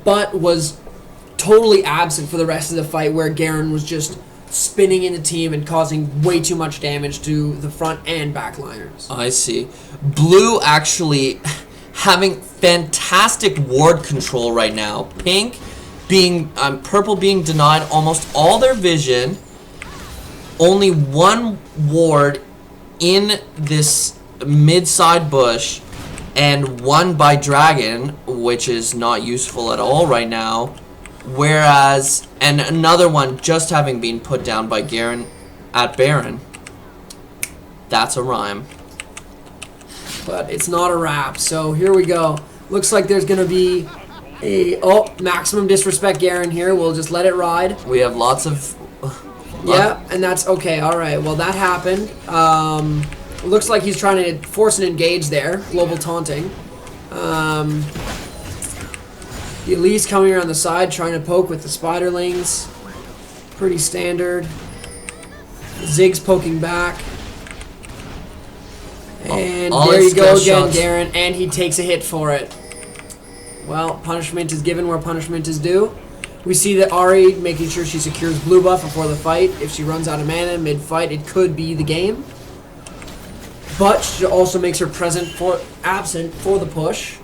but was totally absent for the rest of the fight, where Garen was just spinning in the team and causing way too much damage to the front and back liners. I see. Blue actually having fantastic ward control right now. Purple being denied almost all their vision. Only one ward in this mid-side bush, and one by Dragon, which is not useful at all right now. Whereas, and another one just having been put down by Garen at Baron. That's a rhyme. But it's not a wrap, so here we go. Looks like there's going to be a, maximum disrespect Garen here. We'll just let it ride. We have lots of... Yeah, and that's okay. All right, well, that happened. Looks like he's trying to force an engage there. Global taunting. The Elise coming around the side, trying to poke with the spiderlings. Pretty standard. Ziggs poking back. And there you go again, Garen, and he takes a hit for it. Well, punishment is given where punishment is due. We see that Ahri making sure she secures blue buff before the fight. If she runs out of mana mid-fight, it could be the game. But she also makes her absent for the push.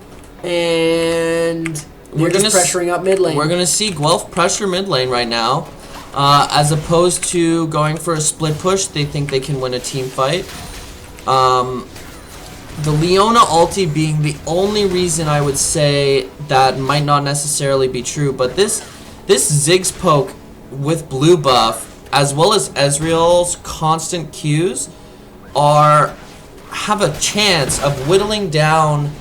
And we're just pressuring up mid lane. We're going to see Guelph pressure mid lane right now. As opposed to going for a split push, they think they can win a team fight. The Leona ulti being the only reason I would say that might not necessarily be true, but this Ziggs poke with blue buff, as well as Ezreal's constant Qs, have a chance of whittling down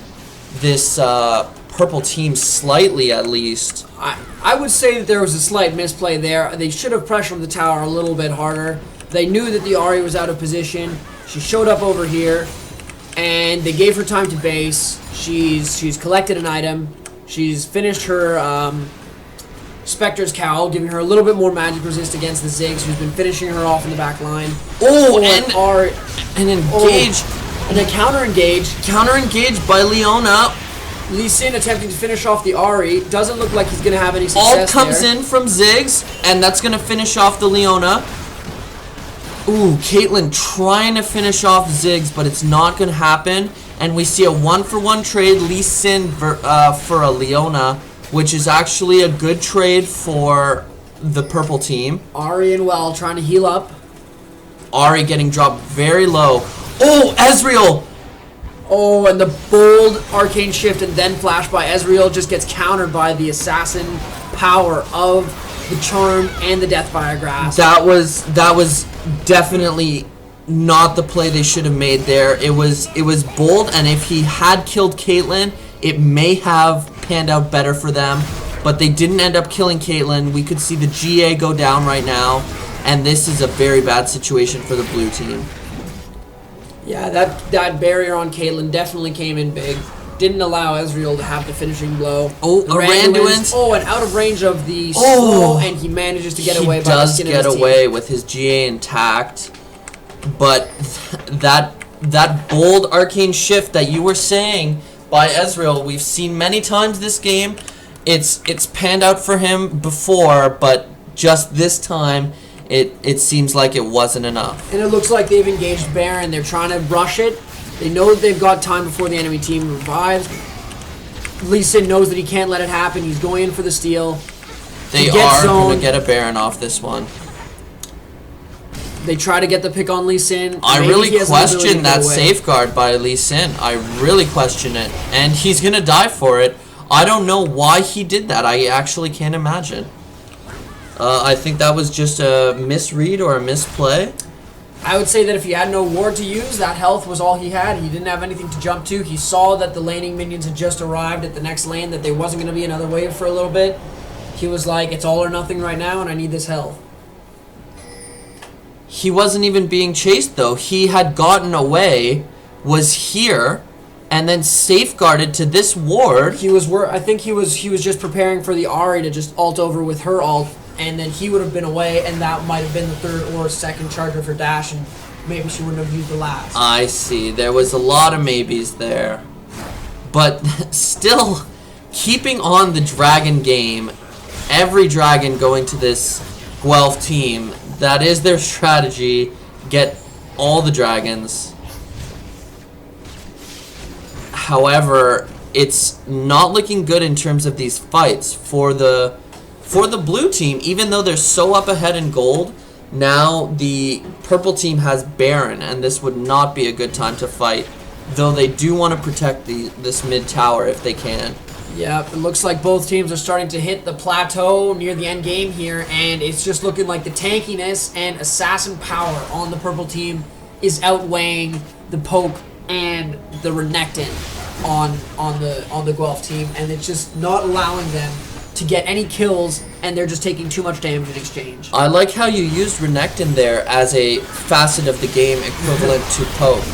this purple team slightly, at least. I would say that there was a slight misplay there. They should have pressured the tower a little bit harder. They knew that the Ahri was out of position. She showed up over here, and they gave her time to base. She's collected an item. She's finished her Spectre's Cowl, giving her a little bit more magic resist against the Ziggs, who's been finishing her off in the back line. Oh, and engage. And a counter-engage. Counter-engage by Leona. Lee Sin attempting to finish off the Ahri. Doesn't look like he's going to have any success All comes in from Ziggs, and that's going to finish off the Leona. Ooh, Caitlyn trying to finish off Ziggs, but it's not going to happen. And we see a 1-for-1 trade, Lee Sin for a Leona, which is actually a good trade for the purple team. Ahri and Well trying to heal up. Ahri getting dropped very low. Oh, Ezreal! Oh, and the bold arcane shift and then flash by Ezreal just gets countered by the assassin power of the charm and the Deathfire Grasp. That was definitely not the play they should have made there. It was bold, and if he had killed Caitlyn, it may have panned out better for them. But they didn't end up killing Caitlyn. We could see the GA go down right now, and this is a very bad situation for the blue team. Yeah, that barrier on Caitlyn definitely came in big. Didn't allow Ezreal to have the finishing blow. Oh, a Randuin's. Oh, and out of range of the slow, and he manages to get away by the skin of his teeth. He does get away with his GA intact. But that bold arcane shift that you were saying by Ezreal, we've seen many times this game. It's panned out for him before, but just this time, it seems like it wasn't enough. And it looks like they've engaged Baron. They're trying to rush it. They know that they've got time before the enemy team revives. Lee Sin knows that he can't let it happen. He's going in for the steal. They are going to get a Baron off this one. They try to get the pick on Lee Sin. I really question that safeguard by Lee Sin. I really question it. And he's going to die for it. I don't know why he did that. I actually can't imagine. I think that was just a misread or a misplay. I would say that if he had no ward to use, that health was all he had. He didn't have anything to jump to. He saw that the laning minions had just arrived at the next lane, that there wasn't going to be another wave for a little bit. He was like, it's all or nothing right now, and I need this health. He wasn't even being chased, though. He had gotten away, was here, and then safeguarded to this ward. I think he was just preparing for the Ahri to just ult over with her ult, and then he would have been away, and that might have been the third or second charge of her dash, and maybe she wouldn't have used the last. I see. There was a lot of maybes there. But still, keeping on the dragon game, every dragon going to this Guelph team, that is their strategy. Get all the dragons. However, it's not looking good in terms of these fights for the blue team. Even though they're so up ahead in gold, now the purple team has Baron, and this would not be a good time to fight. Though they do want to protect this mid tower if they can. Yeah, it looks like both teams are starting to hit the plateau near the end game here, and it's just looking like the tankiness and assassin power on the purple team is outweighing the poke and the Renekton on the Guelph team, and it's just not allowing them to get any kills, and they're just taking too much damage in exchange. I like how you used Renekton there as a facet of the game equivalent to poke.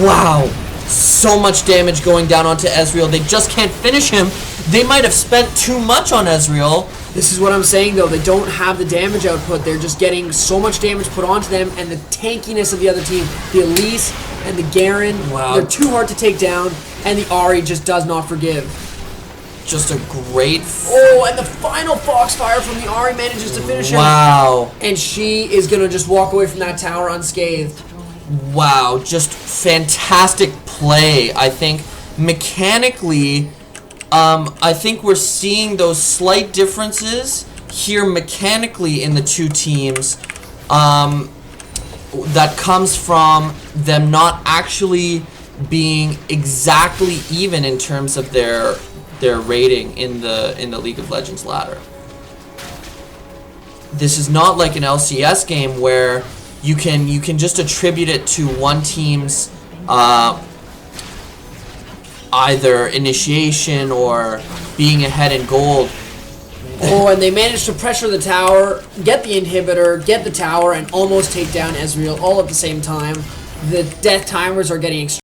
Wow, so much damage going down onto Ezreal. They just can't finish him. They might have spent too much on Ezreal. This is what I'm saying, though. They don't have the damage output. They're just getting so much damage put onto them, and the tankiness of the other team, the Elise and the Garen, wow, they're too hard to take down, and the Ahri just does not forgive. Just a great... Oh, and the final Foxfire from the Ahri manages to finish him. Wow. And she is going to just walk away from that tower unscathed. Wow, just fantastic play. I think mechanically, I think we're seeing those slight differences here mechanically in the two teams. That comes from them not actually being exactly even in terms of their rating in the League of Legends ladder. This is not like an LCS game where you can just attribute it to one team's either initiation or being ahead in gold. Oh, and they managed to pressure the tower, get the inhibitor, get the tower, and almost take down Ezreal all at the same time. The death timers are getting extreme.